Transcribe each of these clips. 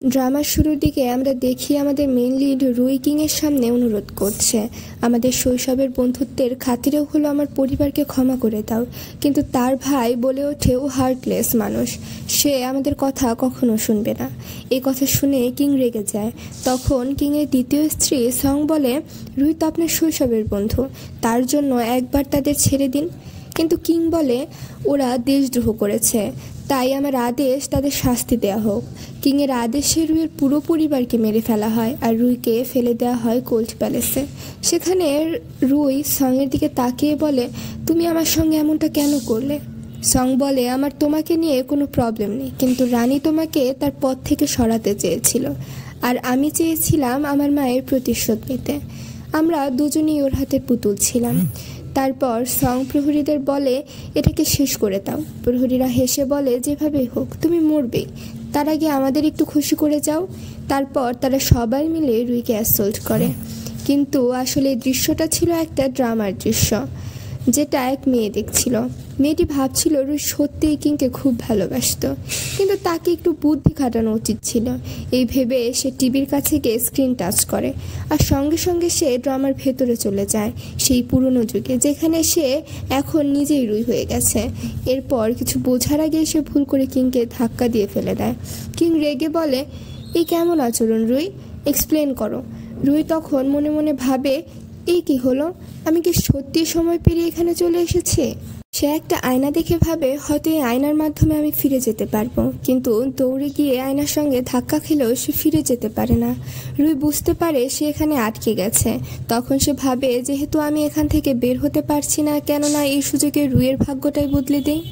ড্রামার শুরুর দিকে আমরা দেখি আমাদের মেইন লিড রুই কিংয়ের সামনে অনুরোধ করছে, আমাদের শৈশবের বন্ধুত্বের খাতিরেও হলো আমার পরিবারকে ক্ষমা করে দাও। কিন্তু তার ভাই বলে ওঠে ও হার্টলেস মানুষ, সে আমাদের কথা কখনো শুনবে না। এই কথা শুনে কিং রেগে যায়। তখন কিংয়ের দ্বিতীয় স্ত্রী সং বলে, রুই তো আপনার শৈশবের বন্ধু, তার জন্য একবার তাদের ছেড়ে দিন। কিন্তু কিং বলে ওরা দেশদ্রোহ করেছে, তাই আমার আদেশ তাদের শাস্তি দেওয়া হোক। কিংয়ের আদেশে রুইয়ের পুরো পরিবারকে মেরে ফেলা হয় আর রুইকে ফেলে দেওয়া হয় কোল্ড প্যালেসে। সেখানে রুই সঙের দিকে তাকিয়ে বলে, তুমি আমার সঙ্গে এমনটা কেন করলে? সং বলে, আমার তোমাকে নিয়ে কোনো প্রবলেম নেই, কিন্তু রানী তোমাকে তার পথ থেকে সরাতে চেয়েছিল আর আমি চেয়েছিলাম আমার মায়ের প্রতিশোধ নিতে। আমরা দুজনেই ওর হাতে পুতুল ছিলাম। তারপর সং প্রহরীদের বলে, এটাকে শেষ করে দাও। প্রহরীরা হেসে বলে, যেভাবেই হোক তুমি মরবেই, তার আগে আমাদের একটু খুশি করে যাও। তারপর তারা সবাই মিলে রুইকে অ্যাসল্ট করে। কিন্তু আসলে এই দৃশ্যটা ছিল একটা ড্রামার দৃশ্য, যেটা এক মেয়ে দেখছিল। মেয়েটি ভাবছিল রুই সত্যিই কিংকে খুব ভালোবাসত, কিন্তু তাকে একটু বুদ্ধি খাটানো উচিত ছিল। এই ভেবে সে টিভির কাছে গিয়ে স্ক্রিন টাচ করে আর সঙ্গে সঙ্গে সে ড্রামার ভেতরে চলে যায়, সেই পুরনো যুগে যেখানে সে এখন নিজেই রুই হয়ে গেছে। এরপর কিছু বোঝার আগে সে ভুল করে কিংকে ধাক্কা দিয়ে ফেলে দেয়। কিং রেগে বলে, এই কেমন আচরণ রুই, এক্সপ্লেন করো। রুই তখন মনে মনে ভাবে, এই কি হলো, আমি কি সত্যি সময় পেরিয়ে এখানে চলে এসেছি? সে একটা আয়না দেখে ভাবে হয়তো এই আয়নার মাধ্যমে আমি ফিরে যেতে পারবো, কিন্তু দৌড়ে গিয়ে আয়নার সঙ্গে ধাক্কা খেলেও সে ফিরে যেতে পারে না। রুই বুঝতে পারে সে এখানে আটকে গেছে। তখন সে ভাবে, যেহেতু আমি এখান থেকে বের হতে পারছি না, কেননা এই সুযোগে রুইয়ের ভাগ্যটাই বদলে দেই।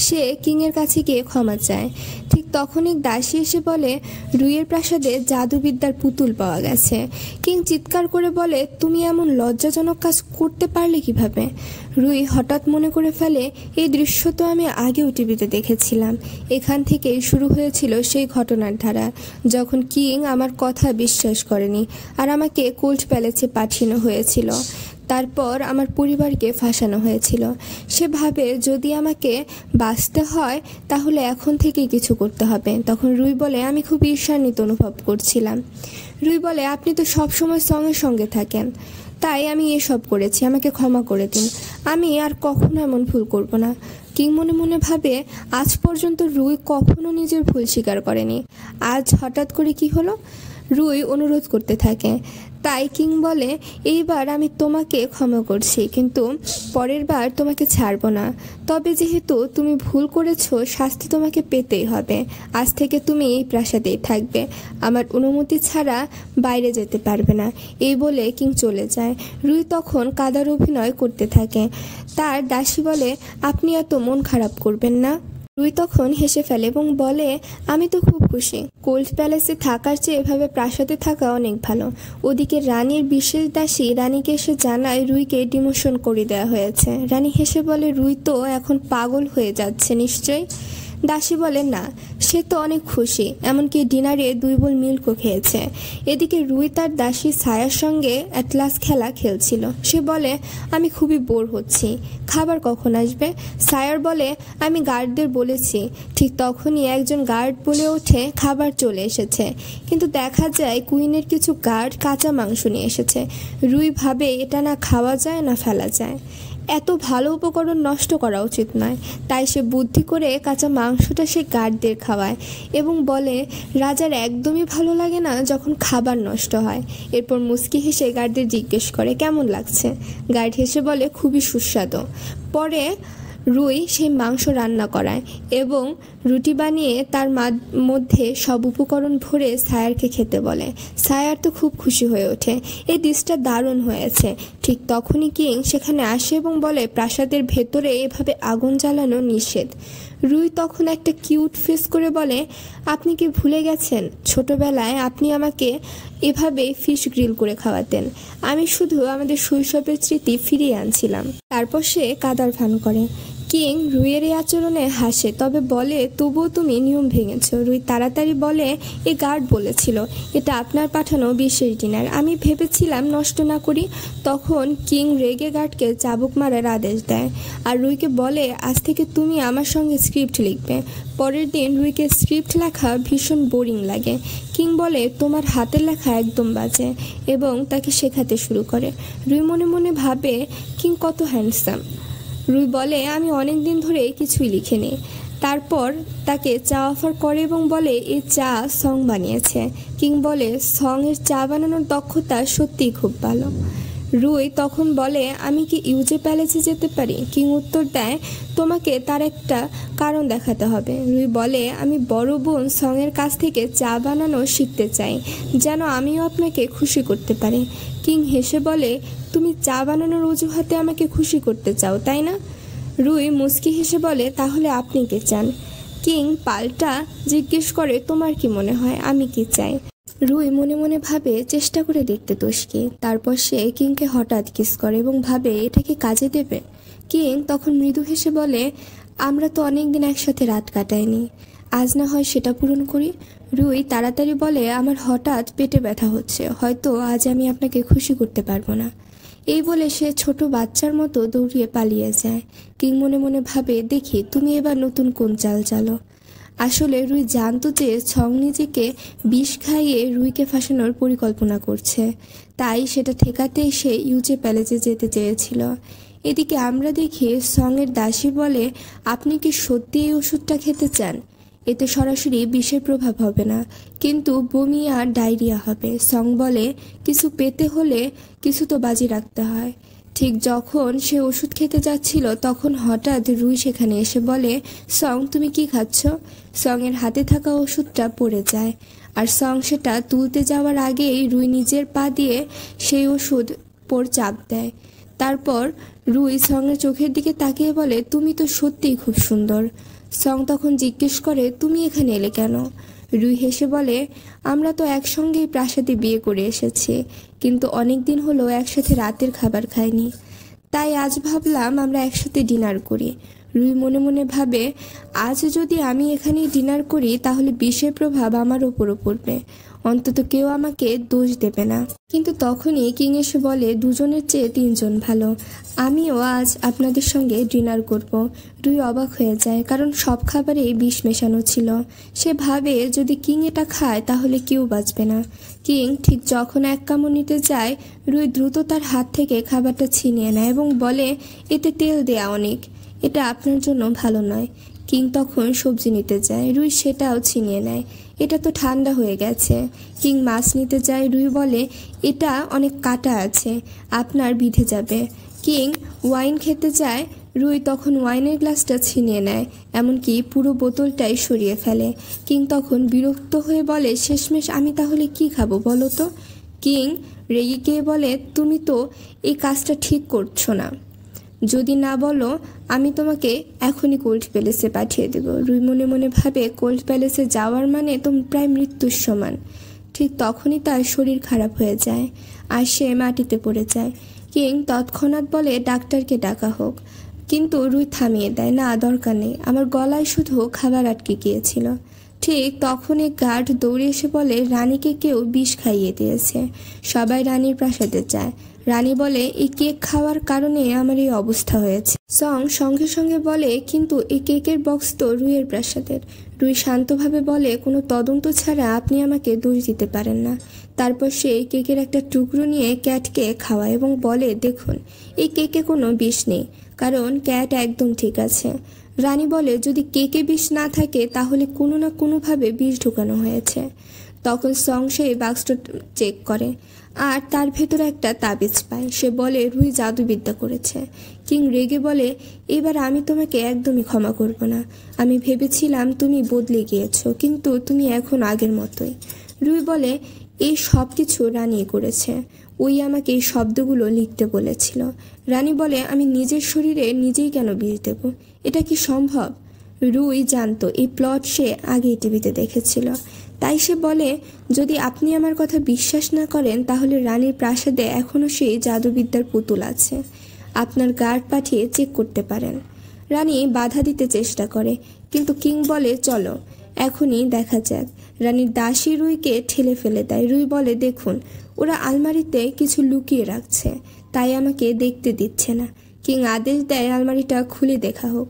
সে কিংয়ের কাছে গিয়ে ক্ষমা চায়। ঠিক তখনই দাসী এসে বলে, রুইয়ের প্রাসাদে জাদুবিদ্যার পুতুল পাওয়া গেছে। কিং চিৎকার করে বলে, তুমি এমন লজ্জাজনক কাজ করতে পারলে কিভাবে? রুই হঠাৎ মনে করে ফেলে, এই দৃশ্য তো আমি আগেও টিভিতে দেখেছিলাম। এখান থেকেই শুরু হয়েছিল সেই ঘটনার ধারা, যখন কিং আমার কথা বিশ্বাস করেনি আর আমাকে কোল্ড প্যালেসে পাঠানো হয়েছিল। তারপর আমার পরিবারকে ফাঁসানো হয়েছিল। সে ভাবে যদি আমাকে বাঁচতে হয় তাহলে এখন থেকেই কিছু করতে হবে। তখন রুই বলে, আমি খুব ঈর্ষান্বিত অনুভব করছিলাম। রুই বলে, আপনি তো সবসময় সঙ্গে সঙ্গে থাকেন, তাই আমি এসব করেছি, আমাকে ক্ষমা করে দিন, আমি আর কখনো এমন ভুল করব না। কিং মনে মনে ভাবে, আজ পর্যন্ত রুই কখনো নিজের ভুল স্বীকার করেনি, আজ হঠাৎ করে কি হলো? রুই অনুরোধ করতে থাকে। তাই কিং বলে, এইবার আমি তোমাকে ক্ষমা করছি, কিন্তু পরের বার তোমাকে ছাড়ব না। তবে যেহেতু তুমি ভুল করেছো, শাস্তি তোমাকে পেতেই হবে। আজ থেকে তুমি এই প্রাসাদেই থাকবে, আমার অনুমতি ছাড়া বাইরে যেতে পারবে না। এই বলে কিং চলে যায়। রুই তখন কাদার অভিনয় করতে থাকে। তার দাসী বলে, আপনি এত মন খারাপ করবেন না। রুই তখন হেসে ফেলে এবং বলে, আমি তো খুব খুশি, কোল্ড প্যালেসে থাকার চেয়ে এভাবে প্রাসাদে থাকা অনেক ভালো। ওদিকে রানীর বিশেষ দাসী রানীকে এসে জানায় রুইকে ডিমোশন করে দেওয়া হয়েছে। রানী হেসে বলে, রুই তো এখন পাগল হয়ে যাচ্ছে নিশ্চয়ই। দাসী বলে, না, সে তো অনেক খুশি, এমনকি ডিনারে 2 বোল মিল্কও খেয়েছে। এদিকে রুই তার দাসী ছায়ার সঙ্গে অ্যাটলাস খেলা খেলছিল। সে বলে, আমি খুবই বোর হচ্ছি, খাবার কখন আসবে? ছায়ার বলে, আমি গার্ডদের বলেছি। ঠিক তখনই একজন গার্ড বলে ওঠে, খাবার চলে এসেছে। কিন্তু দেখা যায় কুইনের কিছু গার্ড কাঁচা মাংস নিয়ে এসেছে। রুই ভাবে এটা না খাওয়া যায় না ফেলা যায়, এত ভালো উপকরণ নষ্ট করা উচিত নয়। তাই সে বুদ্ধি করে কাঁচা মাংসটা সে গার্ডদের খাওয়ায় এবং বলে, রাজার একদমই ভালো লাগে না যখন খাবার নষ্ট হয়। এরপর মুচকি হেসে গার্ডদের জিজ্ঞেস করে, কেমন লাগছে? গার্ড হেসে বলে, খুবই সুস্বাদু। পরে রুই সেই মাংস রান্না করায় এবং রুটি বানিয়ে তার মধ্যে সব উপকরণ ভরে সায়ারকে খেতে বলে। সায়ার তো খুব খুশি হয়ে ওঠে, এই ডিশটা দারুণ হয়েছে। ঠিক তখনই কিং সেখানে আসে এবং বলে, প্রাসাদের ভেতরে এভাবে আগুন জ্বালানো নিষেধ। রুই তখন একটা কিউট ফেস করে বলে, আপনি কি ভুলে গেছেন ছোটবেলায় আপনি আমাকে এভাবে ফিশ গ্রিল করে খাওয়াতেন? আমি শুধু আমাদের শৈশবের স্মৃতি ফিরিয়ে আনছিলাম। তারপর সে কাদার ভান করে। কিং রুইয়ের এই আচরণে হাসে, তবে বলে তবুও তুমি নিয়ম ভেঙেছ। রুই তাড়াতাড়ি বলে এ গার্ড বলেছিল এটা আপনার পাঠানো বিশেষ ডিনার, আমি ভেবেছিলাম নষ্ট না করি। তখন কিং রেগে গার্ডকে চাবুক মারার আদেশ দেয় আর রুইকে বলে আজ থেকে তুমি আমার সঙ্গে স্ক্রিপ্ট লিখবে। পরের দিন রুইকে স্ক্রিপ্ট লেখা ভীষণ বোরিং লাগে। কিং বলে তোমার হাতের লেখা একদম বাজে এবং তাকে শেখাতে শুরু করে। রুই মনে মনে ভাবে কিং কত হ্যান্ডসাম। রুই বলে আমি অনেক দিন ধরে কিছুই লিখিনি। তারপর তাকে চা অফার করে এবং বলে এই চা সং বানিয়েছে। কিং বলে সং-এর চা বানানোর দক্ষতা সত্যিই খুব ভালো। রুই তখন বলে আমি কি ইউজে প্যালেসে যেতে পারি? কিং উত্তর দেয় তোমাকে তার একটা কারণ দেখাতে হবে। রুই বলে আমি বড় বোন সং-এর কাছ থেকে চা বানানো শিখতে চাই, যেন আমিও আপনাকে খুশি করতে পারি। কিং হেসে বলে তুমি চা বানানোর অজুহাতে আমাকে খুশি করতে চাও, তাই না? রুই মুচকি হেসে বলে তাহলে আপনি কে চান? কিং পাল্টা জিজ্ঞেস করে তোমার কি মনে হয় আমি কি চাই? রুই মনে মনে ভাবে চেষ্টা করে দেখতে দোষ কি। তারপর সে কিংকে হঠাৎ কিস করে এবং ভাবে এটা কি কাজে দেবে। কিং তখন মৃদু হেসে বলে আমরা তো অনেকদিন একসাথে রাত কাটাইনি, আজ না হয় সেটা পূরণ করি। রুই তাড়াতাড়ি বলে আমার হঠাৎ পেটে ব্যথা হচ্ছে, হয়তো আজ আমি আপনাকে খুশি করতে পারবো না। এই বলে সে ছোট বাচ্চার মতো দৌড়িয়ে পালিয়ে যায়। কিং মনে মনে ভাবে দেখি তুমি এবার নতুন কোন চাল চালো। আসলে রুই জানতো যে সং নিজেকে বিষ খাইয়ে রুইকে ফাঁসানোর পরিকল্পনা করছে, তাই সেটা ঠেকাতে সে ইউজে প্যালেসে যেতে চেয়েছিল। এদিকে আমরা দেখি সং-এর দাসী বলে আপনি কি সত্যি এই ওষুধটা খেতে চান? এতে সরাসরি বিষের প্রভাব হবে না, কিন্তু বমি আর ডায়রিয়া হবে। সং বলে কিছু পেতে হলে কিছু তো বাজি রাখতে হয়। ঠিক যখন সে ওষুধ খেতে যাচ্ছিল তখন হঠাৎ রুই সেখানে এসে বলে সং তুমি কি খাচ্ছ? সং-এর হাতে থাকা ওষুধটা পড়ে যায় আর সং সেটা তুলতে যাওয়ার আগেই রুই নিজের পা দিয়ে সেই ওষুধ পর চাপ দেয়। তারপর রুই সং-এর চোখের দিকে তাকিয়ে বলে তুমি তো সত্যিই খুব সুন্দর। সং তখন জিজ্ঞেস করে তুমি এখানে এলে কেন? রুই হেসে বলে আমরা তো একসঙ্গেই প্রাসাদে বিয়ে করে এসেছি, কিন্তু অনেক দিন হলো একসাথে রাতের খাবার খাইনি, তাই আজ ভাবলাম আমরা একসাথে ডিনার করি। রুই মনে মনে ভাবে আজ যদি আমি এখানেই ডিনার করি তাহলে বিষের প্রভাব আমার ওপরও পড়বে, অন্তত কেউ আমাকে দোষ দেবে না। কিন্তু তখনই কিং এসে বলে দুজনের চেয়ে তিনজন ভালো, আমিও আজ আপনাদের সঙ্গে ডিনার করব। রুই অবাক হয়ে যায়, কারণ সব খাবারেই বিষ মেশানো ছিল। সে ভাবে যদি কিং এটা খায় তাহলে কেউ বাঁচবে না। কিং ঠিক যখন এক কামড় নিতে যায় রুই দ্রুত তার হাত থেকে খাবারটা ছিনিয়ে নেয় এবং বলে এতে তেল দেয়া অনেক, এটা আপনার জন্য ভালো নয়। কিং তখন সবজি নিতে যায়, রুই সেটাও ছিনিয়ে নেয়, এটা তো ঠান্ডা হয়ে গেছে। কিং মাছ নিতে যায়, রুই বলে এটা অনেক কাটা আছে, আপনার বিধে যাবে। কিং ওয়াইন খেতে যায়, রুই তখন ওয়াইনের গ্লাসটা ছিনিয়ে নেয়, এমনকি পুরো বোতলটাই সরিয়ে ফেলে। কিং তখন বিরক্ত হয়ে বলে শেষমেশ আমি তাহলে কি খাবো বলো তো? কিং রেগে গিয়ে বলে তুমি তো এই কাজটা ঠিক করছো না, যদি না বলো আমি তোমাকে এখনই কোল্ড প্যালেসে পাঠিয়ে দেব। রুই মনে মনে ভাবে কোল্ড প্যালেসে যাওয়ার মানে তো প্রায় মৃত্যুর সমান। ঠিক তখনই তার শরীর খারাপ হয়ে যায় আর সে মাটিতে পড়ে যায়। কিং তৎক্ষণাৎ বলে ডাক্তারকে ডাকা হোক, কিন্তু রুই থামিয়ে দেয় না দরকার নেই, আমার গলায় শুধু খাবার আটকে গিয়েছিল। ঠিক তখনই গার্ড দৌড়ে এসে বলে রানীকে কেউ বিষ খাইয়ে দিয়েছে, সবাই রানীর প্রাসাদে যায়। রানী বলে এই কেক খাওয়ার কারণে আমার এই অবস্থা হয়েছে। সং সঙ্গে সঙ্গে বলে কিন্তু এই কেকের বক্স তো রুইয়ের প্রাসাদের। রুই শান্তভাবে বলে কোনো তদন্ত ছাড়া আপনি আমাকে দোষ দিতে পারেন না। তারপর সে কেকের একটা টুকরো নিয়ে ক্যাটকে খাওয়ায় এবং বলে দেখুন এই কেকে কোনো বিষ নেই, কারণ ক্যাট একদম ঠিক আছে। রানী বলে যদি কেকে বিষ না থাকে তাহলে কোনো না কোনোভাবে বিষ ঢুকানো হয়েছে। তখন সং সেই বাক্সটা চেক করে আর তার ভেতরে একটা তাবিজ পায়। সে বলে রুই জাদুবিদ্যা করেছে। কিং রেগে বলে এবার আমি তোমাকে একদমই ক্ষমা করব না, আমি ভেবেছিলাম তুমি বদলে গিয়েছো, কিন্তু তুমি এখন আগের মতোই। রুই বলে এই সব কিছু রানী করেছে, ওই আমাকে এই শব্দগুলো লিখতে বলেছিল। রানী বলে আমি নিজের শরীরে নিজেই কেন বিষ দেব, এটা কি সম্ভব? রুই জানতো এই প্লট সে আগেই টিভিতে দেখেছিল, তাই সে বলে যদি আপনি আমার কথা বিশ্বাস না করেন তাহলে রানীর প্রাসাদে এখনও সেই জাদুবিদ্যার পুতুল আছে, আপনার গার্ড পাঠিয়ে চেক করতে পারেন। রানী বাধা দিতে চেষ্টা করে, কিন্তু কিং বলে চলো এখনই দেখা যাক। রানীর দাসী রুইকে ঠেলে ফেলে দেয়। রুই বলে দেখুন ওরা আলমারিতে কিছু লুকিয়ে রাখছে, তাই আমাকে দেখতে দিচ্ছে না। কিং আদেশ দেয় আলমারিটা খুলে দেখা হোক।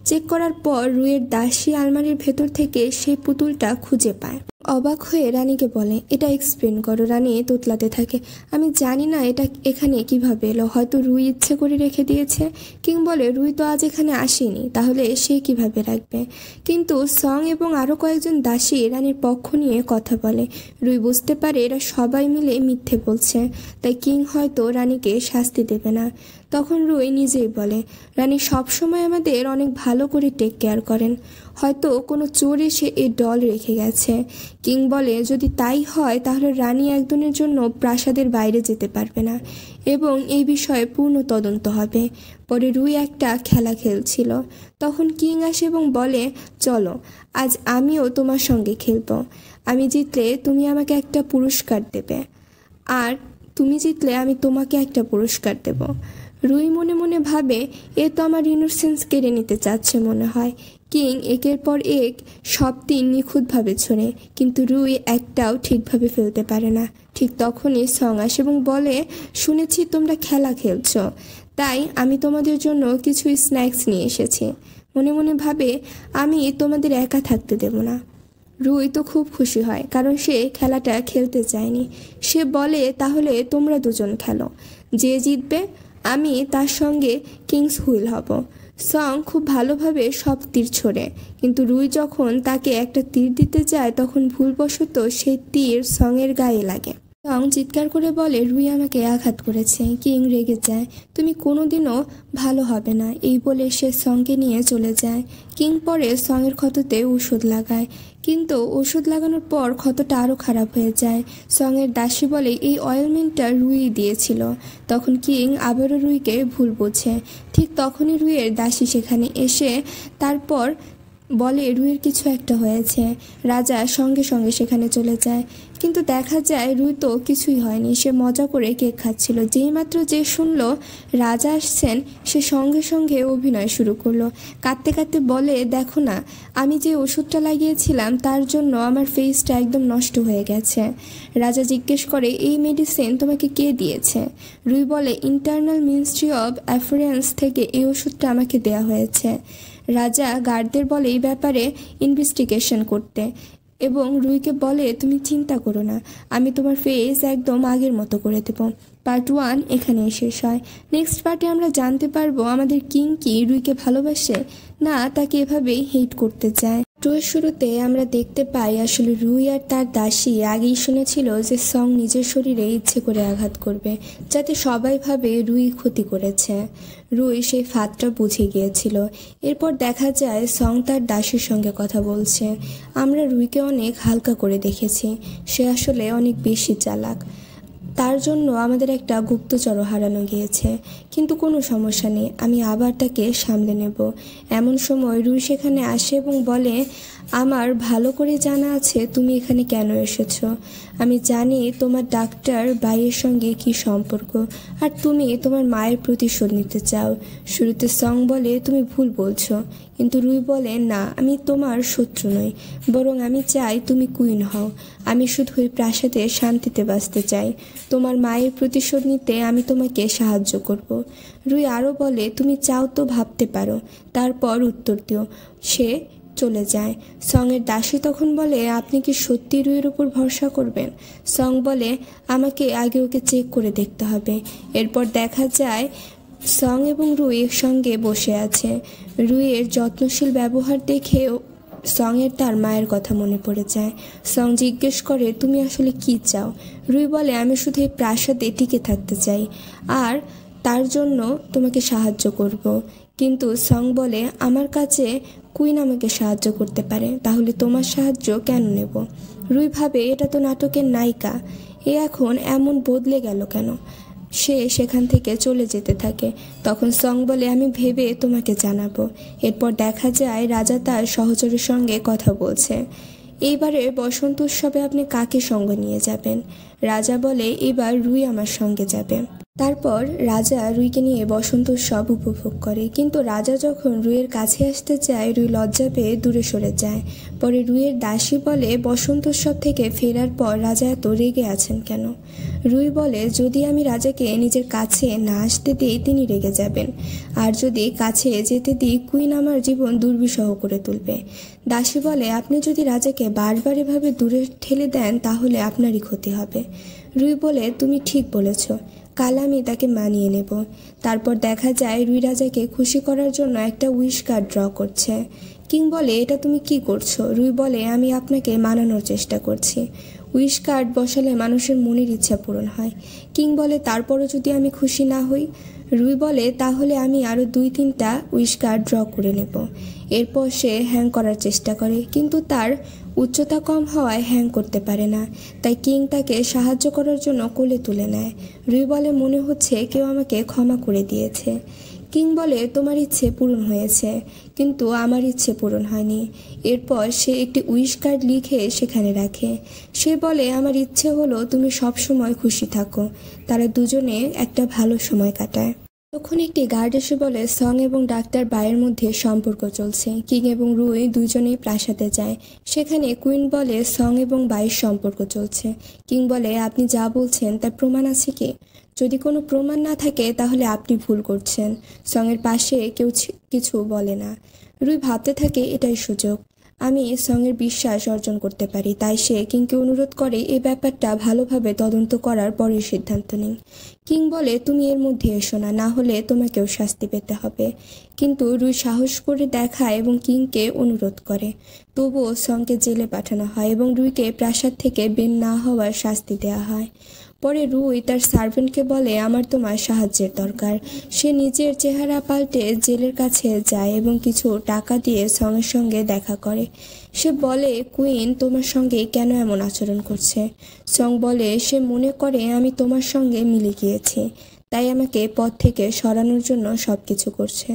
চেক করার পর রুইয়ের দাসী আলমারির ভেতর থেকে সেই পুতুলটা খুঁজে পায়। অবাক হয়ে রানীকে বলে এটা এক্সপ্লেন করো। রানী তোতলাতে থাকে, আমি জানি না এটা এখানে কিভাবে এলো, হয়তো রুই ইচ্ছে করে রেখে দিয়েছে। কিং বলে রুই তো আজ এখানে আসেনি, তাহলে সে কিভাবে রাখবে। কিন্তু সং এবং আরও কয়েকজন দাসী রানীর পক্ষ নিয়ে কথা বলে। রুই বুঝতে পারে এরা সবাই মিলে মিথ্যে বলছে, তাই কিং হয়তো রানীকে শাস্তি দেবে না। তখন রুই নিজেই বলে রানী সবসময় আমাদের অনেক ভালো করে টেক কেয়ার করেন, হয়তো কোনো চোর এসে এই ডল রেখে গেছে। কিং বলে যদি তাই হয় তাহলে রানী একদিনের জন্য প্রাসাদের বাইরে যেতে পারবে না এবং এই বিষয়ে পূর্ণ তদন্ত হবে। পরে রুই একটা খেলা খেলছিল, তখন কিং আসে এবং বলে চলো আজ আমিও তোমার সঙ্গে খেলবো, আমি জিতলে তুমি আমাকে একটা পুরস্কার দেবে, আর তুমি জিতলে আমি তোমাকে একটা পুরস্কার দেব। রুই মনে মনে ভাবে এ তো আমার ইনোসেন্স কেড়ে নিতে চাচ্ছে মনে হয়। কিং একের পর এক সব তিন নিখুঁতভাবে ছোড়ে, কিন্তু রুই একটাও ঠিকভাবে ফেলতে পারে না। ঠিক তখনই সং আসে এবং বলে শুনেছি তোমরা খেলা খেলছো, তাই আমি তোমাদের জন্য কিছু স্ন্যাক্স নিয়ে এসেছি। মনে মনে ভাবে আমি তোমাদের একা থাকতে দেব না। রুই তো খুব খুশি হয়, কারণ সে খেলাটা খেলতে চায়নি। সে বলে তাহলে তোমরা দুজন খেলো, যে জিতবে আমি তার সঙ্গে কিংস হুইল হব। সং খুব ভালোভাবে সব তীর ছোড়ে, কিন্তু রুই যখন তাকে একটা তীর দিতে যায় তখন ভুলবশত সেই তীর সঙের গায়ে লাগে। সং চিৎকার করে বলে রুই আমাকে আঘাত করেছে। কিং রেগে যায়, তুমি কোনোদিনও ভালো হবে না, এই বলে সে সঙ্গে নিয়ে চলে যায়। কিং পরে সঙের ক্ষততে ওষুধ লাগায়, কিন্তু ওষুধ লাগানোর পর ক্ষতটা আরও খারাপ হয়ে যায়। সঙের দাসী বলে এই অয়েলমেন্টটা রুই দিয়েছিল। তখন কিং আবারও রুইকে ভুল বোঝে। ঠিক তখনই রুইয়ের দাসী সেখানে এসে তারপর বলে রুইয়ের কিছু একটা হয়েছে। রাজা সঙ্গে সঙ্গে সেখানে চলে যায়, কিন্তু দেখা যায় রুই তো কিছুই হয়নি, সে মজা করে কেক খাচ্ছিল। যেই মাত্র যে শুনলো রাজা আসছেন সে সঙ্গে সঙ্গে অভিনয় শুরু করলো। কাঁদতে কাঁদতে বলে দেখো না, আমি যে ওষুধটা লাগিয়েছিলাম তার জন্য আমার ফেসটা একদম নষ্ট হয়ে গেছে। রাজা জিজ্ঞেস করে এই মেডিসিন তোমাকে কে দিয়েছে। রুই বলে ইন্টারনাল মিনিস্ট্রি অব অ্যাফেয়ার্স থেকে এই ওষুধটা আমাকে দেয়া হয়েছে। রাজা গার্ডদের বলে এই ব্যাপারে ইনভেস্টিগেশন করতে এবং রুইকে বলে তুমি চিন্তা করো না, আমি তোমার ফেস একদম আগের মতো করে দেব। পার্ট 1 এখানেই শেষ হয়। নেক্সট পার্টে আমরা জানতে পারবো আমাদের কিং কি রুইকে ভালোবাসে, না তাকে এভাবেই হেট করতে চায়। টুয়ের শুরুতে আমরা দেখতে পাই আসলে রুই আর তার দাসী আগেই শুনেছিল যে সং নিজের শরীরে ইচ্ছে করে আঘাত করবে, যাতে সবাই ভাবে রুই ক্ষতি করেছে। রুই সেই ফাঁদটা বুঝে গিয়েছিল। এরপর দেখা যায় সং তার দাসীর সঙ্গে কথা বলছে। আমরা রুইকে অনেক হালকা করে দেখেছি, সে আসলে অনেক বেশি চালাক। তার জন্য আমাদের একটা গুপ্তচরও হারানো গিয়েছে, কিন্তু কোনো সমস্যা নেই, আমি আবার তাকে সামলে নেব। এমন সময় রুই সেখানে আসে এবং বলে আমার ভালো করে জানা আছে তুমি এখানে কেন এসেছো। আমি জানি তোমার ডাক্তার ভাইয়ের সঙ্গে কি সম্পর্ক, আর তুমি তোমার মায়ের প্রতিশোধ নিতে চাও। শুরুতে সং বলে তুমি ভুল বলছো, কিন্তু রুই বলে না, আমি তোমার শত্রু নই, বরং আমি চাই তুমি কুইন হও। আমি শুধু ওই প্রাসাদে শান্তিতে বাঁচতে চাই। তোমার মায়ের প্রতিশোধ নিতে আমি তোমাকে সাহায্য করব। রুই আরও বলে তুমি চাও তো ভাবতে পারো, তারপর উত্তর দিও। সে চলে যায়। সঙের দাসী তখন বলে আপনি কি সত্যি রুইয়ের উপর ভরসা করবেন। সং বলে আমাকে আগে ওকে চেক করে দেখতে হবে। এরপর দেখা যায় সং এবং রুই একসঙ্গে বসে আছে। রুইয়ের যত্নশীল ব্যবহার দেখে সঙের তার মায়ের কথা মনে পড়ে যায়। সং জিজ্ঞেস করে তুমি আসলে কি চাও। রুই বলে আমি শুধু এই প্রাসাদে টিকে থাকতে চাই, আর তার জন্য তোমাকে সাহায্য করব। কিন্তু সং বলে আমার কাছে কুইন আমাকে সাহায্য করতে পারে, তাহলে তোমার সাহায্য কেন নেব। রুই ভাবে এটা তো নাটকের নায়িকা, এ এখন এমন বদলে গেল কেন। সে সেখান থেকে চলে যেতে থাকে। তখন সং বলে আমি ভেবে তোমাকে জানাবো। এরপর দেখা যায় রাজা তার সহচরের সঙ্গে কথা বলছে। এইবারে বসন্ত উৎসবে আপনি কাকে সঙ্গে নিয়ে যাবেন। রাজা বলে এবার রুই আমার সঙ্গে যাবে। তারপর রাজা রুইকে নিয়ে বসন্ত উৎসব উপভোগ করে, কিন্তু রাজা যখন রুইয়ের কাছে আসতে চায় রুই লজ্জা পেয়ে দূরে সরে যায়। পরে রুইয়ের দাসী বলে, বসন্ত উৎসব থেকে ফেরার পর রাজা এত রেগে আছেন কেন? রুই বলে, যদি আমি রাজাকে নিজের কাছে না আসতে দিই তিনি রেগে যাবেন, আর যদি কাছে যেতে দিই কুইন আমার জীবন দুর্বিষহ করে তুলবে। দাসী বলে, আপনি যদি রাজাকে বারবার এভাবে দূরে ঠেলে দেন তাহলে আপনারই ক্ষতি হবে। রুই বলে, তুমি ঠিক বলেছ, কাল আমি তাকে মানিয়ে নেব। তারপর দেখা যায় রুই রাজাকে খুশি করার জন্য একটা উইশ কার্ড ড্র করছে। কিং বলে, এটা তুমি কি করছো? রুই বলে, আমি আপনাকে মানানোর চেষ্টা করছি। উইশ কার্ড বসালে মানুষের মনের ইচ্ছা পূরণ হয়। কিং বলে, তারপরও যদি আমি খুশি না হই? রুই বলে, তাহলে আমি আরও 2-3টা উইশ কার্ড ড্র করে নেব। এরপর সে হ্যাং করার চেষ্টা করে, কিন্তু তার উচ্চতা কম হওয়ায় হ্যাং করতে পারে না। তাই কিং তাকে সাহায্য করার জন্য কোলে তুলে নেয়। রুই বলে, মনে হচ্ছে কেউ আমাকে ক্ষমা করে দিয়েছে। কিং বলে, তোমার ইচ্ছে পূরণ হয়েছে, কিন্তু আমার ইচ্ছে পূরণ হয়নি। এরপর সে একটি উইশ কার্ড লিখে সেখানে রাখে। সে বলে, আমার ইচ্ছে হলো তুমি সব সময় খুশি থাকো। তারা দুজনে একটা ভালো সময় কাটায়। তখন একটি গার্ড এসে বলে, সং এবং ডাক্তার বায়ের মধ্যে সম্পর্ক চলছে। কিং এবং রুই দুজনেই প্রাসাদে যায়। সেখানে কুইন বলে, সং এবং বায়ের সম্পর্ক চলছে। কিং বলে, আপনি যা বলছেন তার প্রমাণ আছে কি? যদি কোনো প্রমাণ না থাকে তাহলে আপনি ভুল করছেন। সঙের পাশে কেউ কিছু বলে না। রুই ভাবতে থাকে, এটাই সুযোগ, আমি সঙের বিশ্বাস অর্জন করতে পারি। তাই সে কিংকে অনুরোধ করে এই ব্যাপারটা ভালোভাবে তদন্ত করার পরে সিদ্ধান্ত নিন। কিং বলে, তুমি এর মধ্যে এসো না, না হলে তোমাকেও শাস্তি পেতে হবে। কিন্তু রুই সাহস করে দেখায় এবং কিংকে অনুরোধ করে। তবুও সঙকে জেলে পাঠানো হয় এবং রুইকে প্রাসাদ থেকে বের না হওয়ার শাস্তি দেওয়া হয়। পরে রুই তার সার্ভেন্টকে বলে, আমার তোমার সাহায্যের দরকার। সে নিজের চেহারা পাল্টে জেলের কাছে যায় এবং কিছু টাকা দিয়ে সঙের সঙ্গে দেখা করে। সে বলে, কুইন তোমার সঙ্গে কেন এমন আচরণ করছে? সং বলে, সে মনে করে আমি তোমার সঙ্গে মিলে গিয়েছি, তাই আমাকে পথ থেকে সরানোর জন্য সব কিছু করছে।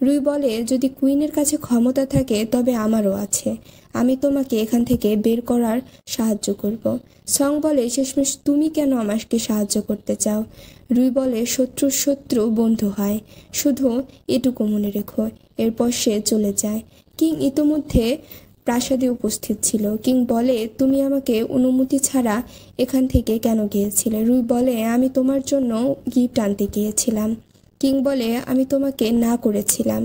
রুই বলে, যদি কুইনের কাছে ক্ষমতা থাকে তবে আমারও আছে, আমি তোমাকে এখান থেকে বের করার সাহায্য করব। সং বলে, শেষমেশ তুমি কেন আমাকে সাহায্য করতে চাও? রুই বলে, শত্রুর শত্রু বন্ধু হয়, শুধু এটুকু মনে রেখো। এরপর সে চলে যায়। কিং ইতোমধ্যে প্রাসাদে উপস্থিত ছিল। কিং বলে, তুমি আমাকে অনুমতি ছাড়া এখান থেকে কেন গিয়েছিলে? রুই বলে, আমি তোমার জন্য গিফট আনতে গিয়েছিলাম। কিং বলে, আমি তোমাকে না করেছিলাম,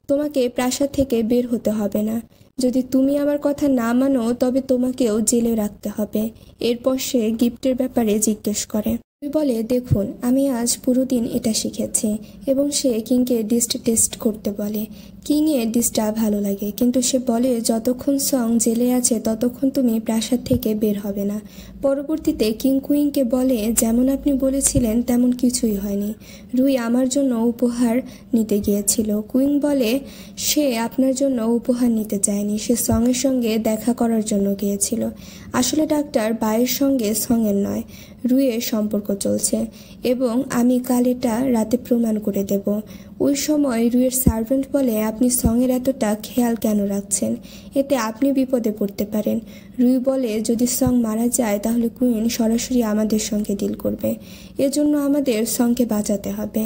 তোমাকে প্রাসাদ থেকে বের হতে হবে না। যদি তুমি আমার কথা না মানো তবে তোমাকেও জেলে রাখতে হবে। এরপর সে গিফটের ব্যাপারে জিজ্ঞেস করে। রুই বলে, দেখুন, আমি আজ পুরো দিন এটা শিখেছি। এবং সে কিংকে ডিস্ট টেস্ট করতে বলে। কিংয়ের ডিস্টটা ভালো লাগে, কিন্তু সে বলে, যতক্ষণ সং জেলে আছে ততক্ষণ তুমি প্রাসাদ থেকে বের হবে না। পরবর্তীতে কিং কুইনকে বলে, যেমন আপনি বলেছিলেন তেমন কিছুই হয়নি। রুই আমার জন্য উপহার নিতে গিয়েছিল। কুইন বলে, সে আপনার জন্য উপহার নিতে চায়নি, সে সঙের সঙ্গে দেখা করার জন্য গিয়েছিল। আসলে ডাক্তার বায়ের সঙ্গে সঙের নয়, রুইয়ের সম্পর্ক চলছে, এবং আমি কাল এটা রাতে প্রমাণ করে দেব। ওই সময় রুইয়ের সার্ভেন্ট বলে, আপনি সঙের এতটা খেয়াল কেন রাখছেন? এতে আপনি বিপদে পড়তে পারেন। রুই বলে, যদি সং মারা যায় তাহলে কুইন সরাসরি আমাদের সঙ্গে ডিল করবে, এজন্য আমাদের সঙকে বাঁচাতে হবে।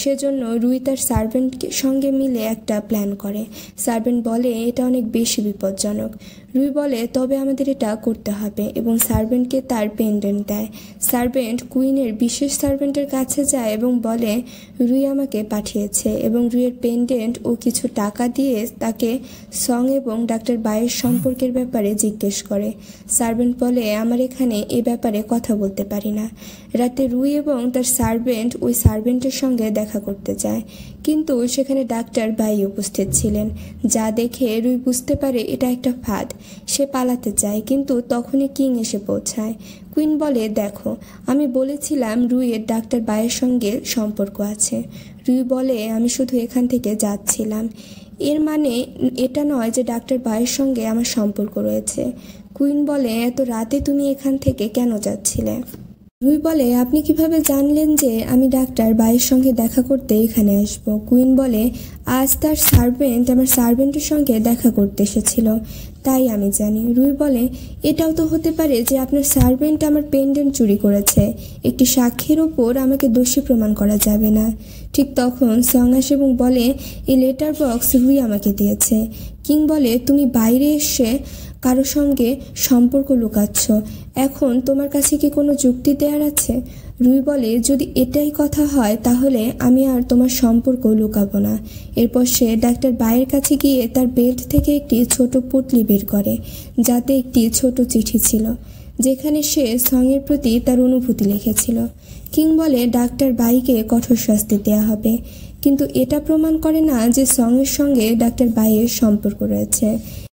সেজন্য রুই তার সার্ভেন্টের সঙ্গে মিলে একটা প্ল্যান করে। সার্ভেন্ট বলে, এটা অনেক বেশি বিপজ্জনক। রুই বলে, তবে আমাদের এটা করতে হবে, এবং সার্ভেন্টকে তার পেন্ডেন্ট দেয়। সার্ভেন্ট কুইনের বিশেষ সার্ভেন্টের কাছে যায় এবং বলে, রুই আমাকে পাঠিয়েছে, এবং রুইয়ের পেন্ডেন্ট ও কিছু টাকা দিয়ে তাকে সং এবং ডাক্তার বায়ের সম্পর্কের ব্যাপারে জিজ্ঞেস করে। সার্ভেন্ট বলে, আমার এখানে এ ব্যাপারে কথা বলতে পারি না। রাতে রুই এবং তার সার্ভেন্ট ওই সার্ভেন্টের সঙ্গে দেখা করতে যায়, কিন্তু সেখানে ডাক্তার বাই উপস্থিত ছিলেন, যা দেখে রুই বুঝতে পারে এটা একটা ফাঁদ। সে পালাতে চায়, কিন্তু তখনই কিং এসে পৌঁছায়। কুইন বলে, দেখো, আমি বলেছিলাম রুইয়ের ডাক্তার বায়ের সঙ্গে সম্পর্ক আছে। রুই বলে, আমি শুধু এখান থেকে যাচ্ছিলাম, এর মানে এটা নয় যে ডাক্তার বায়ের সঙ্গে আমার সম্পর্ক রয়েছে। কুইন বলে, এত রাতে তুমি এখান থেকে কেন যাচ্ছিলে? রুই বলে, আপনি কিভাবে জানলেন যে আমি ডাক্তার বাইয়ের সঙ্গে দেখা করতে এখানে আসব? কুইন বলে, আজ তার সার্ভেন্ট আমার সার্ভেন্টের সঙ্গে দেখা করতে এসেছিল, তাই আমি জানি। রুই বলে, এটাও তো হতে পারে যে আপনার সার্ভেন্ট আমার পেন্ডেন্ট চুরি করেছে। একটি সাক্ষীর ওপর আমাকে দোষী প্রমাণ করা যাবে না। ঠিক তখন সং আসে এবং বলে, এই লেটার বক্স রুই আমাকে দিয়েছে। কিং বলে, তুমি বাইরে এসে কারো সঙ্গে সম্পর্ক লুকাচ্ছ, এখন তোমার কাছে কি কোনো যুক্তি দেওয়ার আছে? রুই বলে, যদি এটাই কথা হয় তাহলে আমি আর তোমার সম্পর্ক লুকাবো না। এরপর সে ডাক্তার বাইয়ের কাছে গিয়ে তার বেল্ট থেকে একটি ছোট পুঁটলি বের করে, যাতে একটি ছোট চিঠি ছিল, যেখানে সে সঙের প্রতি তার অনুভূতি লিখেছিল। কিং বলে, ডাক্তার বাইকে কঠোর শাস্তি দেওয়া হবে, কিন্তু এটা প্রমাণ করে না যে সঙের সঙ্গে ডাক্তার বাইয়ের সম্পর্ক রয়েছে।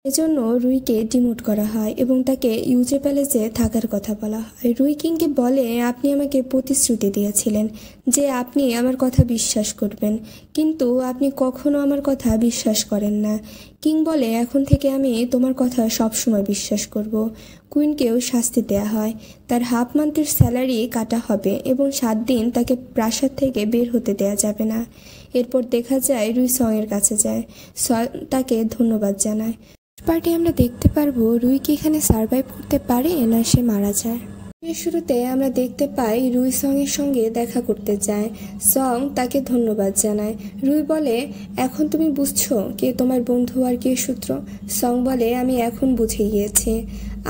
এজন্য রুইকে ডিমোট করা হয় এবং তাকে ইউজে প্যালেসে থাকার কথা বলা হয়। রুই কিংকে বলে, আপনি আমাকে প্রতিশ্রুতি দিয়েছিলেন যে আপনি আমার কথা বিশ্বাস করবেন, কিন্তু আপনি কখনো আমার কথা বিশ্বাস করেন না। কিং বলে, এখন থেকে আমি তোমার কথা সবসময় বিশ্বাস করব। কুইনকেও শাস্তি দেয়া হয়, তার হাফ মান্থের স্যালারি কাটা হবে এবং 7 দিন তাকে প্রাসাদ থেকে বের হতে দেয়া যাবে না। এরপর দেখা যায় রুই সঙের কাছে যায়, তাকে ধন্যবাদ জানায়। পার্টি আমরা দেখতে পারবো রুই কি এখানে সার্ভাইভ করতে পারে না সে মারা যায়। এর শুরুতে আমরা দেখতে পাই রুই সঙের সঙ্গে দেখা করতে যায়। সং তাকে ধন্যবাদ জানায়। রুই বলে, এখন তুমি বুঝছো কে তোমার বন্ধু আর কে সূত্র? সং বলে, আমি এখন বুঝে গিয়েছি।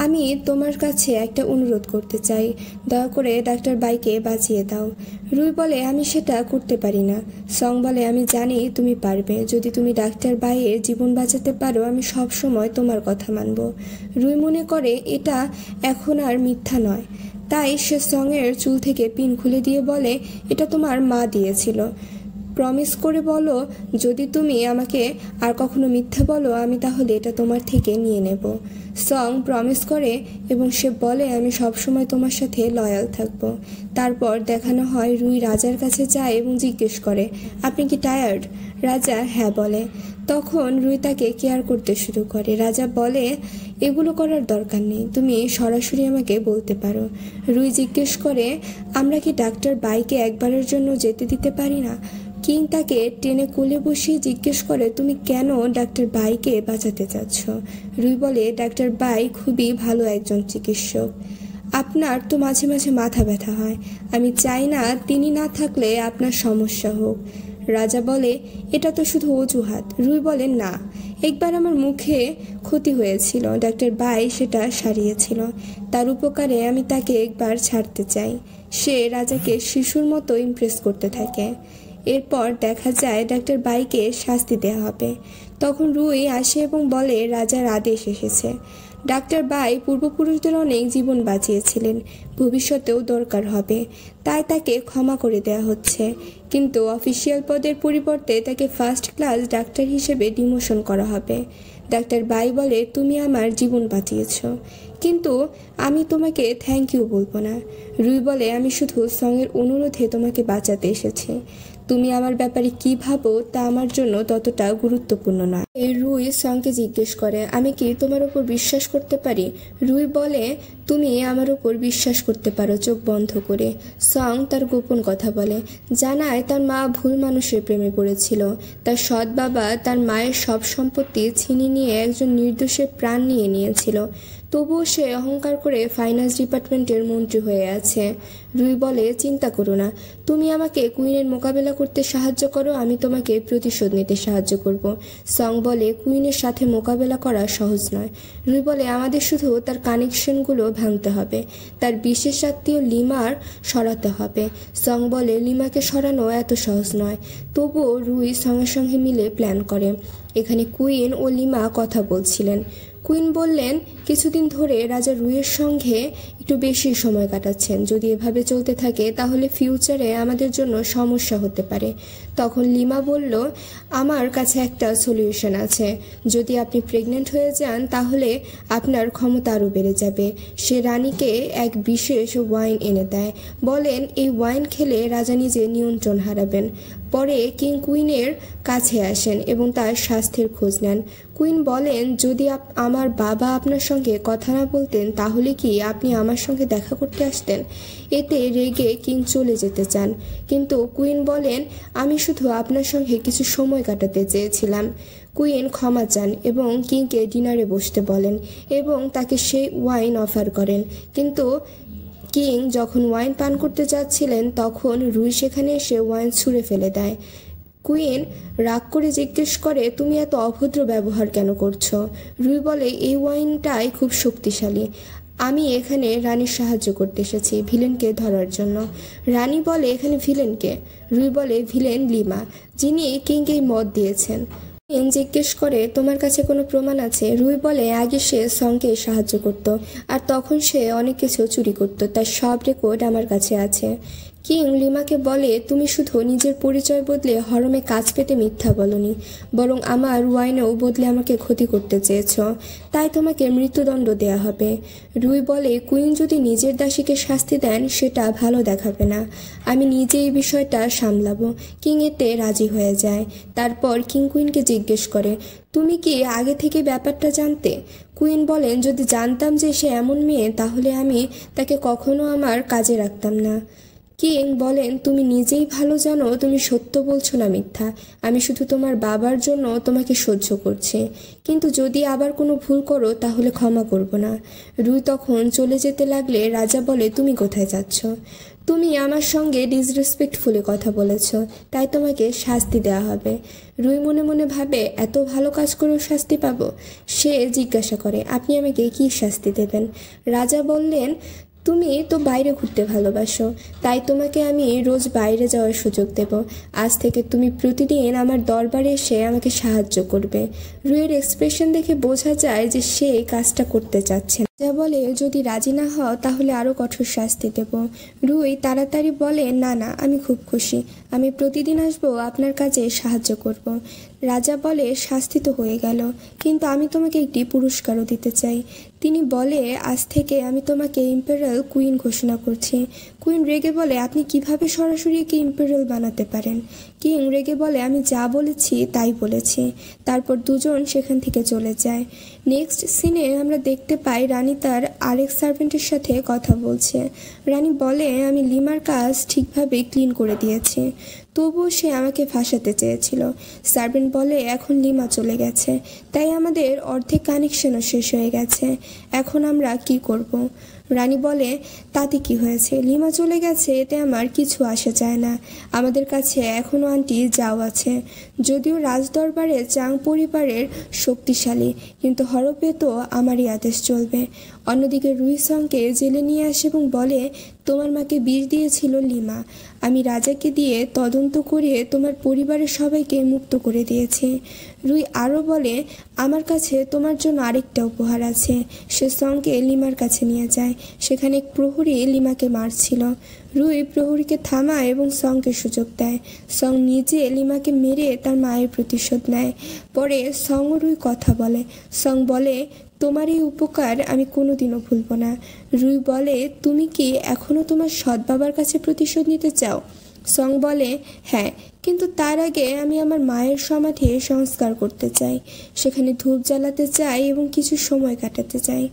আমি তোমার কাছে একটা অনুরোধ করতে চাই, দয়া করে ডাক্তার বাইকে বাঁচিয়ে দাও। রুই বলে, আমি সেটা করতে পারি না। সং বলে, আমি জানি তুমি পারবে। যদি তুমি ডাক্তার বাইয়ের জীবন বাঁচাতে পারো, আমি সব সময় তোমার কথা মানব। রুই মনে করে এটা এখন আর মিথ্যা নয়, তাই সে সঙের চুল থেকে পিন খুলে দিয়ে বলে, এটা তোমার মা দিয়েছিল। প্রমিস করে বলো, যদি তুমি আমাকে আর কখনো মিথ্যা বলো, আমি তাহলে এটা তোমার থেকে নিয়ে নেব। সং প্রমিস করে এবং সে বলে, আমি সবসময় তোমার সাথে লয়াল থাকব। তারপর দেখানো হয় রুই রাজার কাছে যায় এবং জিজ্ঞেস করে, আপনি কি টায়ার্ড? রাজা হ্যাঁ বলে। তখন রুই তাকে কেয়ার করতে শুরু করে। রাজা বলে, এগুলো করার দরকার নেই, তুমি সরাসরি আমাকে বলতে পারো। রুই জিজ্ঞেস করে, আমরা কি ডাক্তার বাইকে একবারের জন্য যেতে দিতে পারি না? কিং তাকে টেনে কোলে বসিয়ে জিজ্ঞেস করে, তুমি কেন ডাক্তার বাইকে বাঁচাতে চাচ্ছ? রুই বলে, ডাক্তার বাই খুবই ভালো একজন চিকিৎসক, আপনার তো মাঝে মাঝে মাথা ব্যথা হয়, আমি চাই না তিনি না থাকলে আপনার সমস্যা হোক। রাজা বলে, এটা তো শুধু অজুহাত। রুই বলে, না, একবার আমার মুখে ক্ষতি হয়েছিল, ডাক্তার বাই সেটা সারিয়েছিল, তার উপকারে আমি তাকে একবার ছাড়তে চাই। সে রাজাকে শিশুর মতো ইমপ্রেস করতে থাকে। এরপর দেখা যায় ডাক্তার বাইকে শাস্তি দেওয়া হবে। তখন রুই আসে এবং বলে, রাজার আদেশ এসেছে। ডাক্তার বাই পূর্বপুরুষদের অনেক জীবন বাঁচিয়েছিলেন, ভবিষ্যতেও দরকার হবে, তাই তাকে ক্ষমা করে দেওয়া হচ্ছে, কিন্তু অফিসিয়াল পদের পরিবর্তে তাকে ফার্স্ট ক্লাস ডাক্তার হিসেবে ডিমোশন করা হবে। ডাক্তার বাই বলে, তুমি আমার জীবন বাঁচিয়েছ, কিন্তু আমি তোমাকে থ্যাংক ইউ বলবো না। রুই বলে, আমি শুধু সঙের অনুরোধে তোমাকে বাঁচাতে এসেছি, তুমি আমার ব্যাপারে কি ভাবো তা আমার জন্য ততটা গুরুত্বপূর্ণ নয়। এই রুই সংকে জিজ্ঞেস করে, আমি কি তোমার উপর বিশ্বাস করতে পারি? রুই বলে, তুমি আমার উপর বিশ্বাস করতে পারো চোখ বন্ধ করে। সং তার গোপন কথা বলে, জানায় তার মা ভুল মানুষের প্রেমে পড়েছিল, তার সৎ বাবা তার মায়ের সব সম্পত্তি ছিনিয়ে নিয়ে একজন নির্দোষের প্রাণ নিয়ে নিয়েছিল, তবুও সে অহংকার করে ফাইন্যান্স ডিপার্টমেন্টের মন্ত্রী হয়ে আছে। রুই বলে, চিন্তা করো না, তুমি আমাকে কুইনের মোকাবেলা করতে সাহায্য করো, আমি তোমাকে প্রতিশোধ নিতে সাহায্য করব। সং বলে, কুইনের সাথে মোকাবেলা করা সহজ নয়। রুই বলে, আমাদের শুধু তার কানেকশনগুলো ভাঙতে হবে, তার বিশেষ আত্মীয় লিমার সরাতে হবে। সং বলে, লিমাকে সরানো এত সহজ নয়। তবুও রুই সঙ্গে সঙ্গে মিলে প্ল্যান করে। এখানে কুইন ও লিমা কথা বলছিলেন। কুইন বললেন, কিছুদিন ধরে রাজা রুইয়ের সঙ্গে একটু বেশি সময় কাটাচ্ছেন, যদি এভাবে চলতে থাকে তাহলে ফিউচারে আমাদের জন্য সমস্যা হতে পারে। তখন লিমা বলল, আমার কাছে একটা সলিউশন আছে, যদি আপনি প্রেগনেন্ট হয়ে যান তাহলে আপনার ক্ষমতা আরও বেড়ে যাবে। সে রানীকে এক বিশেষ ওয়াইন এনে দেয়, বলেন এই ওয়াইন খেলে রাজা নিজে নিয়ন্ত্রণ হারাবেন। পরে কিং কুইনের কাছে আসেন এবং তার স্বাস্থ্যের খোঁজ নেন। কুইন বলেন, যদি আমার বাবা আপনার সঙ্গে কথা না বলতেন তাহলে কি আপনি আমার আমার সঙ্গে দেখা করতে আসতেন। এতে রেগে কিং চলে যেতে চান, কিন্তু কুইন বলেন আমি শুধু আপনার সঙ্গে কিছু সময় কাটাতে চেয়েছিলাম। কুইন ক্ষমা চান এবং কিংকে ডিনারে বসতে বলেন এবং তাকে সেই ওয়াইন অফার করেন, কিন্তু কিং যখন ওয়াইন পান করতে যাচ্ছিলেন তখন রুই সেখানে এসে ওয়াইন ছুঁড়ে ফেলে দেয়। কুইন রাগ করে জিজ্ঞেস করে তুমি এত অভদ্র ব্যবহার কেন করছো? রুই বলে এই ওয়াইনটাই খুব শক্তিশালী, আমি এখানে রানীর সাহায্য করতে এসেছি ভিলেনকে ধরার জন্য। রানী বলে এখানে ভিলেনকে? রুই বলে ভিলেন লিমা, যিনি কিংকে মদ দিয়েছেন। কিং জিজ্ঞেস করে তোমার কাছে কোনো প্রমাণ আছে? রুই বলে আগে সে সঙ্গে সাহায্য করত আর তখন সে অনেক কিছু চুরি করত, তার সব রেকর্ড আমার কাছে আছে। কিং লিমাকে বলে তুমি শুধু নিজের পরিচয় বদলে হরমে কাজ পেতে মিথ্যা বলনি, বরং আমার ওয়াইনেও বদলে আমাকে ক্ষতি করতে চেয়েছ, তাই তোমাকে মৃত্যুদণ্ড দেয়া হবে। রুই বলে কুইন যদি নিজের দাসীকে শাস্তি দেন সেটা ভালো দেখাবে না, আমি নিজে এই বিষয়টা সামলাবো। কিং এতে রাজি হয়ে যায়। তারপর কিং কুইনকে জিজ্ঞেস করে তুমি কি আগে থেকে ব্যাপারটা জানতে? কুইন বলেন যদি জানতাম যে সে এমন মেয়ে তাহলে আমি তাকে কখনো আমার কাজে রাখতাম না। কিং বলেন তুমি নিজেই ভালো জানো তুমি সত্য বলছো না মিথ্যা, আমি শুধু তোমার বাবার জন্য তোমাকে সহ্য করছি, কিন্তু যদি আবার কোনো ভুল করো তাহলে ক্ষমা করব না। রুই তখন চলে যেতে লাগলে রাজা বলে তুমি কোথায় যাচ্ছ? তুমি আমার সঙ্গে ডিসরেসপেক্টফুলি কথা বলেছ, তাই তোমাকে শাস্তি দেওয়া হবে। রুই মনে মনে ভাবে এত ভালো কাজ করেও শাস্তি পাবো। সে জিজ্ঞাসা করে আপনি আমাকে কি শাস্তি দেবেন? রাজা বললেন তুমি তো বাইরে ঘুরতে ভালোবাসো, তাই তোমাকে আমি রোজ বাইরে যাওয়ার সুযোগ দেব। আজ থেকে তুমি প্রতিদিন আমার দরবারে এসে আমাকে সাহায্য করবে। রুইয়ের এক্সপ্রেশন দেখে বোঝা যায় যে সে কাজটা করতে চাচ্ছে। যা বলে যদি রাজি না হও তাহলে আরও কঠোর শাস্তি দেব। রুই তাড়াতাড়ি বলে না না, আমি খুব খুশি, আমি প্রতিদিন আসবো আপনার কাজে সাহায্য করব। রাজা বলে শাস্তি তো হয়ে গেল, কিন্তু আমি তোমাকে একটি পুরস্কারও দিতে চাই। তিনি বলে আজ থেকে আমি তোমাকে ইম্পেরিয়াল কুইন ঘোষণা করছি। কুইন রেগে বলে আপনি কিভাবে সরাসরি একে ইম্পেরিয়াল বানাতে পারেন? কিং রেগে বলে আমি যা বলেছি তাই বলেছি। তারপর দুজন সেখান থেকে চলে যায়। নেক্সট সিনে আমরা দেখতে পাই রানী তার আরেক সার্ভেন্টের সাথে কথা বলছে। রানী বলে আমি লিমার কাজ ঠিকভাবে ক্লিন করে দিয়েছি, তবুও সে আমাকে ফাঁসাতে চেয়েছিল। সার্ভেন্ট বলে এখন লিমা চলে গেছে, তাই আমাদের অর্ধেক কানেকশনও শেষ হয়ে গেছে, এখন আমরা কি করব? রানী বলে তাতে কি হয়েছে, লিমা চলে গেছে এতে আমার কিছু আসে যায় না, আমাদের কাছে এখনও আন্টি যাও আছে। যদিও রাজদরবারে চাং পরিবারের শক্তিশালী, কিন্তু হরপে তো আমারই আদেশ চলবে। অন্যদিকে রুই সংকে জেলে নিয়ে আসে এবং বলে তোমার মাকে বিষ দিয়েছিল লিমা, আমি রাজাকে দিয়ে তদন্ত করিয়ে তোমার পরিবারের সবাইকে মুক্ত করে দিয়েছি। রুই আরও বলে আমার কাছে তোমার জন্য আরেকটা উপহার আছে। সে সংকে লিমার কাছে নিয়ে যায়, সেখানে এক প্রহরী লিমাকে মারছিল। রুই প্রহরীকে থামায় এবং সংকে সুযোগ দেয়। সং নিজে লিমাকে মেরে তার মায়ের প্রতিশোধ নেয়। পরে সং ও রুই কথা বলে। সং বলে তোমার এই উপকার আমি কোনোদিনও ভুলব না। রুই বলে তুমি কি এখনও তোমার সৎ বাবার কাছে প্রতিশোধ নিতে চাও? সং বলে হ্যাঁ, কিন্তু তার আগে আমি আমার মায়ের সমাধি সংস্কার করতে চাই, সেখানে ধূপ জ্বালাতে চাই এবং কিছু সময় কাটাতে চাই।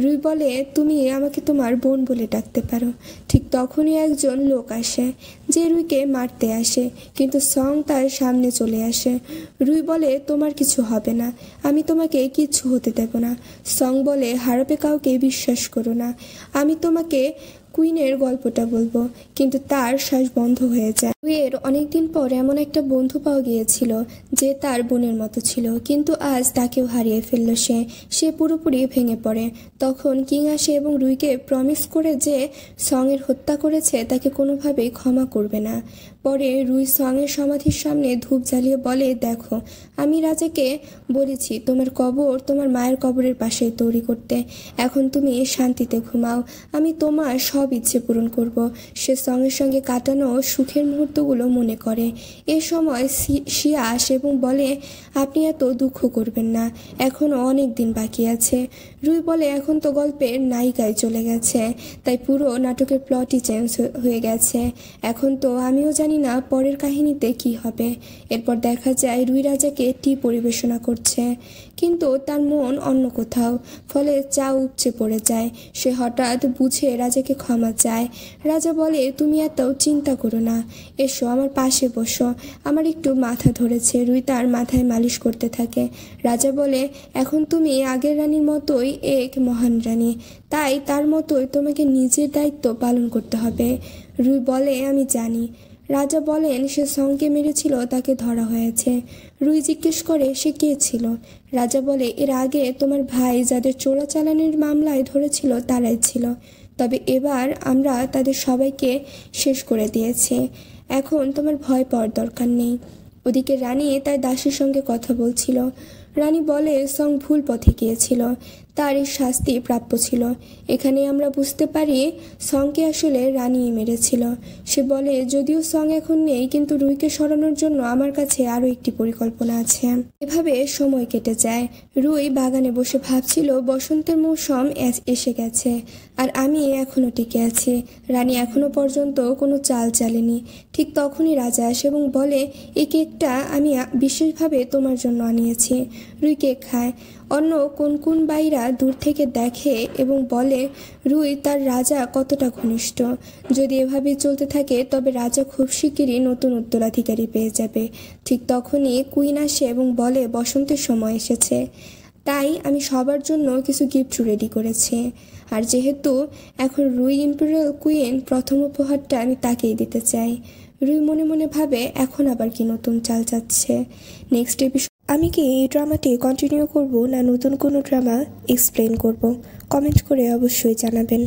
রুই বলে তুমি আমাকে তোমার বোন বলে ডাকতে পারো। ঠিক তখনই একজন লোক আসে যে রুইকে মারতে আসে, কিন্তু সং তার সামনে চলে আসে। রুই বলে তোমার কিছু হবে না, আমি তোমাকে কিচ্ছু হতে দেব না। সং বলে হারাপে কাউকে বিশ্বাস করো না, আমি তোমাকে কুইনের গল্পটা বলবো, কিন্তু তার শ্বাস বন্ধ হয়ে যায়। রুইয়ের অনেকদিন পর এমন একটা বন্ধু পাওয়া গিয়েছিল যে তার বোনের মতো ছিল, কিন্তু আজ তাকেও হারিয়ে ফেলল। সে পুরোপুরি ভেঙে পড়ে। তখন কিং আসে এবং রুইকে প্রমিস করে যে সঙের হত্যা করেছে তাকে কোনোভাবেই ক্ষমা করবে না। পরে রুই সঙের সমাধির সামনে ধূপ জ্বালিয়ে বলে দেখো, আমি রাজাকে বলেছি তোমার কবর তোমার মায়ের কবরের পাশেই তৈরি করতে, এখন তুমি শান্তিতে ঘুমাও, আমি তোমার সব ইচ্ছে পূরণ করব। সে সঙ্গে সঙ্গে কাটানো সুখের মুহূর্তগুলো মনে করে। এ সময় শিয়া আসে এবং বলে আপনি এত দুঃখ করবেন না, এখনও অনেক দিন বাকি আছে। রুই বলে এখন তো গল্পের নায়িকায় চলে গেছে, তাই পুরো নাটকের প্লটই চেঞ্জ হয়ে গেছে, এখন তো আমিও জানি না পরের কাহিনীতে কি হবে। এরপর দেখা যায় রুই রাজাকে টি পরিবেশনা করছে। কিন্তু তার মন অন্য কোথাও, ফলে চা উপচে পড়ে যায়। সে হঠাৎ বুঝে রাজাকে ক্ষমা চায়। রাজা বলে, তুমি এত চিন্তা করো না, এসো আমার পাশে বসো, আমার একটু মাথা ধরেছে। রুই তার মাথায় মালিশ করতে থাকে। রাজা বলে, এখন তুমি আগের রানীর মতোই এক মহান রানী, তাই তার মতোই তোমাকে নিজের দায়িত্ব পালন করতে হবে। রুই বলে, আমি জানি। রাজা বলেন, সে সংকে মেরেছিল, তাকে ধরা হয়েছে। রুই জিজ্ঞেস করে, সে কে ছিল? রাজা বলে, এর আগে তোমার ভাই যাদের চোরাচালানের মামলায় ধরেছিল তারাই ছিল, তবে এবার আমরা তাদের সবাইকে শেষ করে দিয়েছি। এখন তোমার ভয় পাওয়ার দরকার নেই। ওদিকে রানী তার দাসীর সঙ্গে কথা বলছিল। রানী বলে, সং ভুল পথে গিয়েছিল, তার এই শাস্তি প্রাপ্য ছিল। এখানে আমরা বুঝতে পারি সংকে আসলে রানীই মেরেছিল। সে বলে, যদিও সং এখন নেই, কিন্তু রুইকে সরানোর জন্য আমার কাছে আরও একটি পরিকল্পনা আছে। এভাবে সময় কেটে যায়। রুই বাগানে বসে ভাবছিল, বসন্তের মৌসুম এসে গেছে, আর আমি এখনও টিকে আছি। রানী এখনও পর্যন্ত কোনো চাল চালেনি। ঠিক তখনই রাজা আসে এবং বলে, এই কেকটা আমি বিশেষভাবে তোমার জন্য আনিয়েছি। রুই কেক খায়। অন্য কোন বাইরা দূর থেকে দেখে এবং বলে, রুই তার রাজা কতটা ঘনিষ্ঠ। যদি এভাবে চলতে থাকে তবে রাজা খুব শিগগিরই নতুন উত্তরাধিকারী পেয়ে যাবে। ঠিক তখনই কুইন আসে এবং বলে, বসন্তের সময় এসেছে, তাই আমি সবার জন্য কিছু গিফট রেডি করেছি। আর যেহেতু এখন রুই ইম্পেরিয়াল কুইন, প্রথম উপহারটা আমি তাকেই দিতে চাই। রুই মনে মনে ভাবে, এখন আবার কি নতুন চাল চাচ্ছে। নেক্সট এপিসোড আমি কি এই ড্রামাটি কন্টিনিউ করব না নতুন কোনো ড্রামা এক্সপ্লেন করব, কমেন্ট করে অবশ্যই জানাবেন।